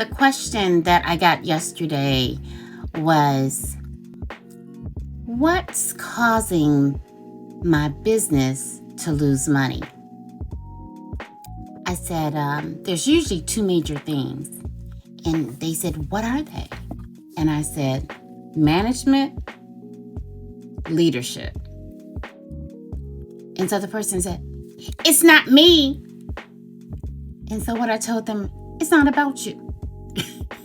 The question that I got yesterday was, what's causing my business to lose money? I said, there's usually two major things. And they said, what are they? And I said, management, leadership. And so the person said, it's not me. And so what I told them, it's not about you.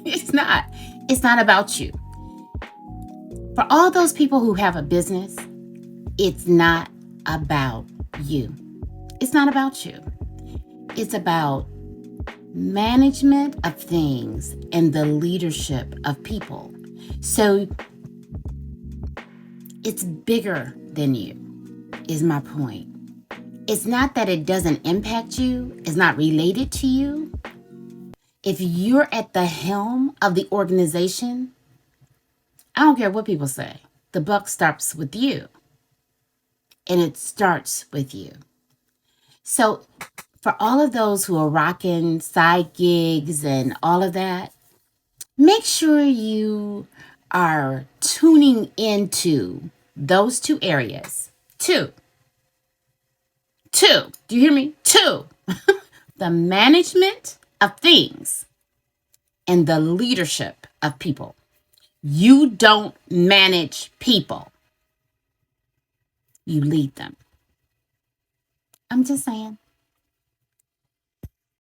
It's not about you. For all those people who have a business, it's not about you. It's not about you. It's about management of things and the leadership of people. So it's bigger than you, is my point. It's not that it doesn't impact you, it's not related to you. If you're at the helm of the organization, I don't care what people say, the buck starts with you. And it starts with you. So for all of those who are rocking side gigs and all of that, make sure you are tuning into those two areas. Two. Do you hear me? Two. The management of things and the leadership of people. You don't manage people. You lead them. I'm just saying.